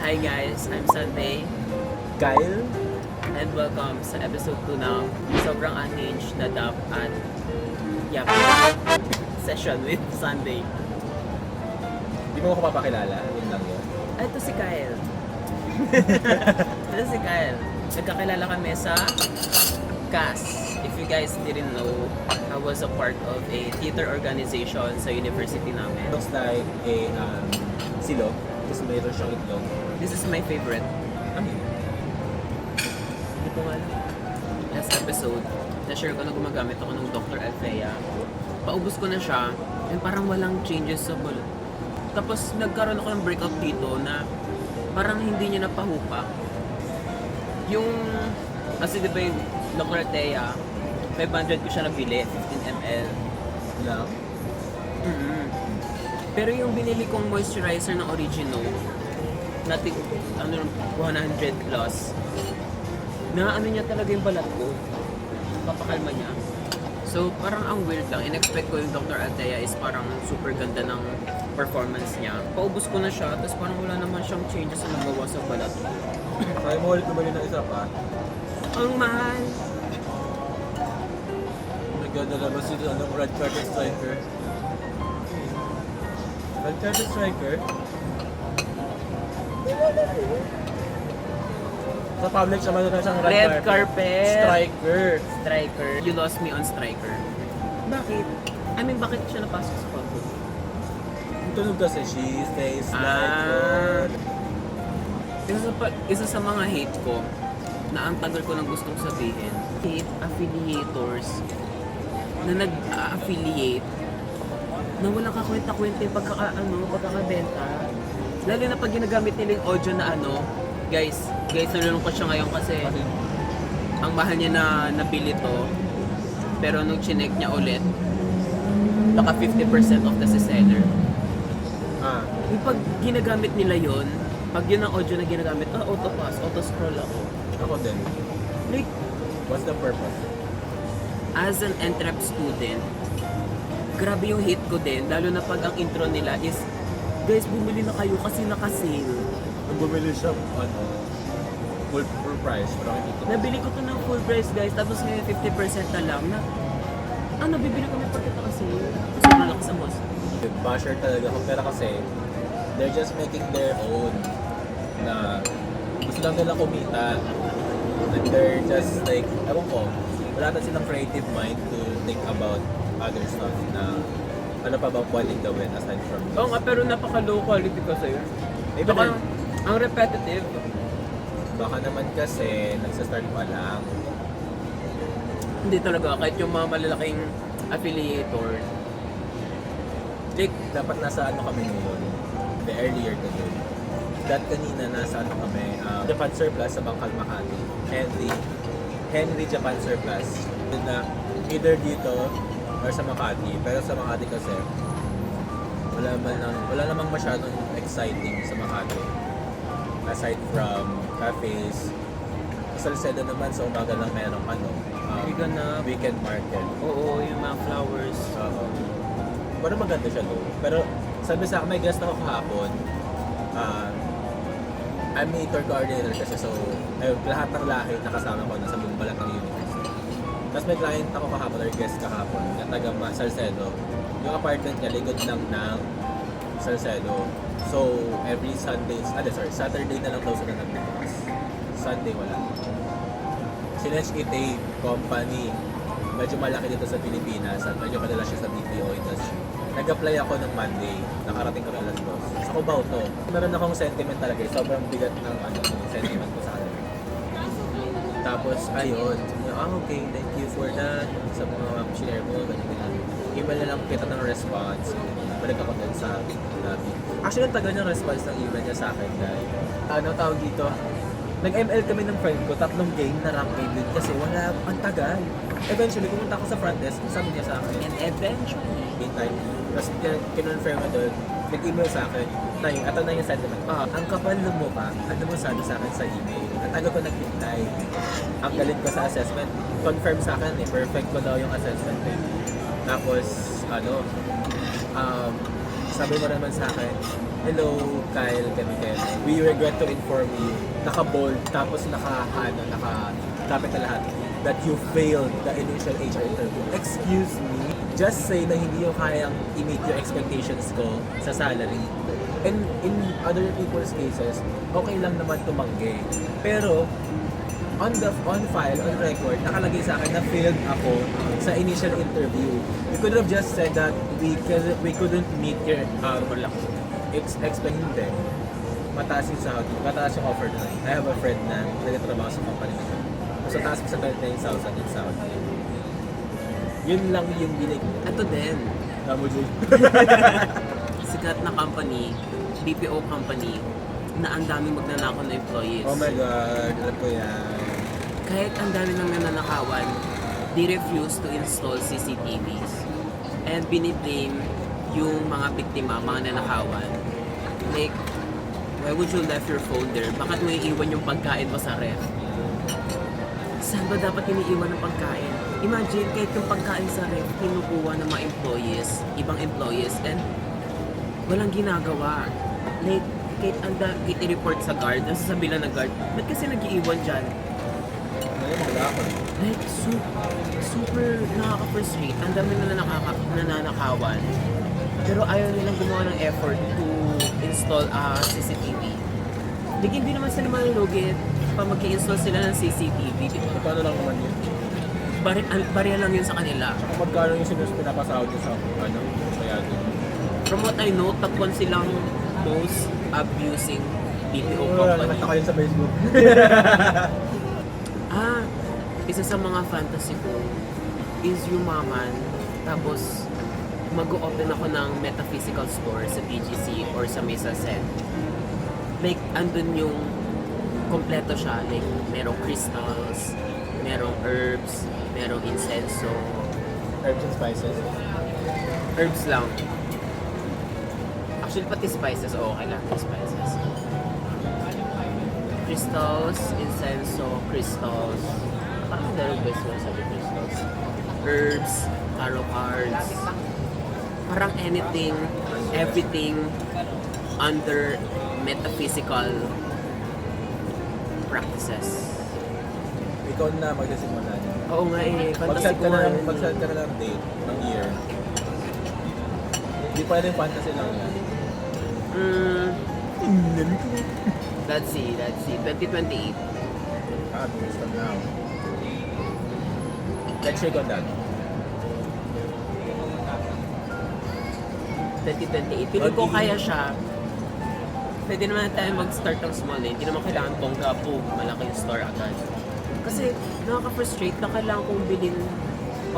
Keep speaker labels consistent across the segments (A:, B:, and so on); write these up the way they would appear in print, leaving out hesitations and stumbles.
A: Hi guys, I'm Sunday
B: Kyle?
A: and welcome sa episode 2 ng sobrang unhinged na dap at yap session with Sunday.
B: Di mo ako papakilala? Yun lang yun.
A: Ay, ito si Kyle. Ito si Kyle. Nagkakilala kami sa CAS. If you guys didn't know, I was a part of a theater organization sa university namin.
B: Looks like a silog. Tapos mayroon siyang itlog.
A: This is my favorite.
B: Ano yun?
A: Hindi ko nga alam. Last episode, na-share ko na gumagamit ako ng Dr. Althea. Paubos ko na siya, and parang walang changes sa bulot. Tapos nagkaroon ako ng breakout dito na parang hindi niya napahupa. Yung, kasi diba yung Dr. Althea, 500 ko siya nabili, 15 ml.
B: Lang?
A: Mm-hmm. Pero yung binili kong moisturizer ng Origino, natin, 100 plus, na ano niya talaga yung balat ko. Papakalma niya. So, parang ang weird lang. In-expect ko yung Dr. Althea is parang super ganda ng performance niya. Paubos ko na siya, tapos parang wala naman siyang changes na nagawa sa balat ko.
B: Kaya mo ulit bumili ng isa pa?
A: Ang mahal!
B: Naganda naman si Red Carpet Striker. Red Carpet Striker? Sa public siya na siyang
A: Red carpet!
B: Striker.
A: Striker. You lost me on Striker. Bakit? I mean, bakit siya napasok sa public?
B: Yung tunog kasi, she stays like
A: Ah.
B: gold.
A: Isa sa mga hate ko na ang tagal ko nang gustong sabihin, hate affiliators na nag-affiliate na walang kakwenta-kwenta yung pagkakabenta. Lalo na pag ginagamit nila yung audio na guys, nalulungkot siya ngayon kasi ang mahal niya na nabili to, pero nung chinek niya ulit, naka 50% of the seller.
B: Ah.
A: Yung pag ginagamit nila yon, pag yun ang audio na ginagamit, auto-scroll ako.
B: Ako din.
A: Like,
B: What's the purpose?
A: as an entrep student, grabe yung hate ko din, lalo na pag ang intro nila is, guys, bumili na kayo kasi naka-sale.
B: Nung bumili siya, full price, parang hindi ko.
A: Nabili ko to ng full price, guys, tapos ngayon 50% na lang na, nabibili kami pagkat naka-sale. Sobrang lakas ang boss.
B: Basher talaga ako, pero kasi they're just making their own na gusto lang nila kumita, and they're just like, ewan ko, wala na silang creative mind to think about other stuff na ano pa bang pwedeng gawin aside from this.
A: Oo nga, pero napaka-low quality kasi yun.
B: Eh,
A: Baka, ang repetitive.
B: baka naman kasi nagsa-start pa lang.
A: Hindi talaga, kahit yung mga malalaking affiliator,
B: Like, dapat nasa ano kami ngayon, the earlier today. That kanina nasa ano kami, Japan Surplus sa Bangkal Makati. Henry Japan Surplus. Na either dito or sa Makati. Pero sa Makati kasi, wala namang masyadong exciting sa Makati. Aside from cafes. Sa Salcedo naman sa umaga lang merong weekend market.
A: Oo, yung mga flowers.
B: Oo. Pero maganda siya doon. Pero sabi sa akin, may guest ako kahapon. I'm a tour coordinator kasi so lahat ng lahi nakasama ko nasa buong balat ng university. Tapos may client ako kahapon or guest kahapon na taga Salcedo. Yung apartment niya likod lang ng Salcedo. So every Saturday na lang daw sila nagbubukas. Sunday wala. Sinech Ite company, medyo malaki dito sa Pilipinas at medyo madala siya sa BPO industry. Nag-apply ako ng Monday, nakarating kami alas 2. Sa Cubao to. Meron akong sentiment talaga, sobrang bigat ng sentiment ko sa kanila. Tapos, ayun, okay, thank you for that. Sa mga share mo, ganyan. Email na lang kita ng response. Balik ako dun sa lobby. Actually, ang tagal ng response ng email niya sa akin dahil, tawag dito, nag-ML kami ng friend ko, 3 game na rank game din kasi wala, ang tagal. Eventually, pumunta ako sa front desk, sabi niya sa akin.
A: And eventually,
B: Time. Tapos kinonfirm mo doon, nag-email sa akin, Tay, ito na yung sentiment. Ang kapal ng mukha, ano mo sabi sa akin sa email? At ano ko nag-reply? Ang galit ko sa assessment, confirm sa akin perfect ko daw yung assessment eh. Tapos, sabi mo naman sa akin, hello Kyle, kami. we regret to inform you, naka-bold, tapos naka-lapit na lahat, that you failed the initial HR interview. Excuse me, just say na hindi yung kayang i-meet your expectations ko sa salary. And in other people's cases, okay lang naman tumanggi. Pero, on file, on record, nakalagay sa akin na failed ako sa initial interview. We could have just said that we couldn't meet your expect hindi. Mataas yung sahod, mataas yung offer na. I have a friend na nagtatrabaho sa company na. So, taas ko sa 39,000 yung sahod. Yun lang yung binig.
A: Ito din,
B: Tamo, Jul.
A: sikat na company, BPO company, na ang daming magnanakaw na employees.
B: Oh my God, alam ko yan.
A: Kahit ang dami ng nananakawan, they refuse to install CCTVs. And biniblame yung mga biktima, mga nanakawan. Like, why would you left your phone there? Bakit mo iiwan yung pagkain mo sa ref? Saan ba dapat iniiwan ng pagkain? Imagine, kahit yung pagkain sa ref, kinukuha ng mga employees, ibang employees, and walang ginagawa. Like, kahit i-report sa guard, nasasabi lang ng guard, ba't kasi nag-iiwan dyan?
B: Ano yung mga lakon?
A: Like, super nakaka-frustrate. Ang dami na nananakawan. Pero ayaw nilang gumawa ng effort to install a CCTV. Like, hindi naman sila malulugit pa mag-i-install sila ng CCTV.
B: Paano lang naman yun?
A: Barya lang yun sa kanila.
B: Kung magkano yung pinapasahod nyo sa kaya din.
A: From what I know, takwan silang most abusing BPO
B: Nakita
A: company.
B: ka yun sa Facebook.
A: Isa sa mga fantasy ko is yumaman, tapos mag-open ako ng metaphysical store sa BGC or sa Mesa Set. Like, andun yung kompleto siya. Like, merong crystals, merong herbs, merong incenso.
B: Herbs and spices.
A: Herbs lang. Actually, pati spices, okay lang. Spices. Crystals, incenso, crystals. Parang dalawang best mo sabi crystals. Herbs, tarot cards. Parang anything, everything under metaphysical practices.
B: Ikaw na magsisimula niya.
A: Oo nga eh, fantasy
B: Pag-set
A: ko
B: ka
A: nga.
B: na ng date, ng year. Hindi pwedeng fantasy lang yan.
A: Let's see. 2028.
B: Based on now. Let's check on that.
A: 2028. Feeling ko kaya siya. Pwede naman tayo mag-start ng small eh. Hindi naman kailangan bongga po, malaki yung store agad. Kasi nakaka-frustrate na kailangan kong bilhin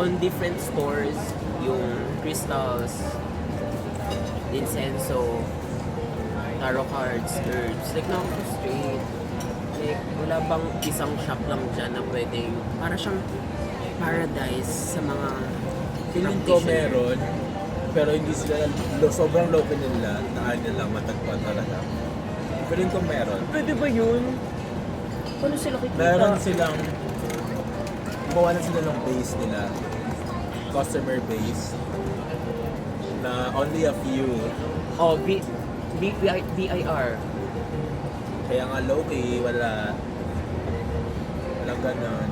A: on different stores yung crystals, incenso, tarot cards, herbs. Like, nakaka-frustrate. Like, wala bang isang shop lang dyan na pwedeng, para siyang paradise sa mga
B: Feeling ko
A: practitioner.
B: meron, pero hindi sila, sobrang low nila, na lang matagpuan talaga. Feeling ko meron.
A: Pwede ba yun? Paano sila kikita?
B: Meron silang, gumawa na sila ng base nila, customer base, na only a few.
A: Oh, BIR.
B: Kaya nga low-key, walang ganon.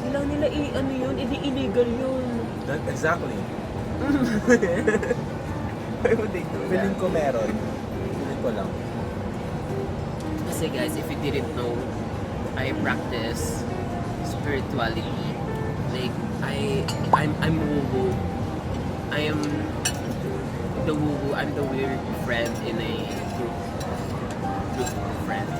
A: Kailangan nila ano yun, illegal yun.
B: Exactly.
A: Why would they do
B: Feeling ko meron. Feeling ko lang.
A: Kasi guys, if you didn't know, I practice spirituality. Like, I'm woo-woo. I am the woo-woo. I'm the weird friend in a group of friends.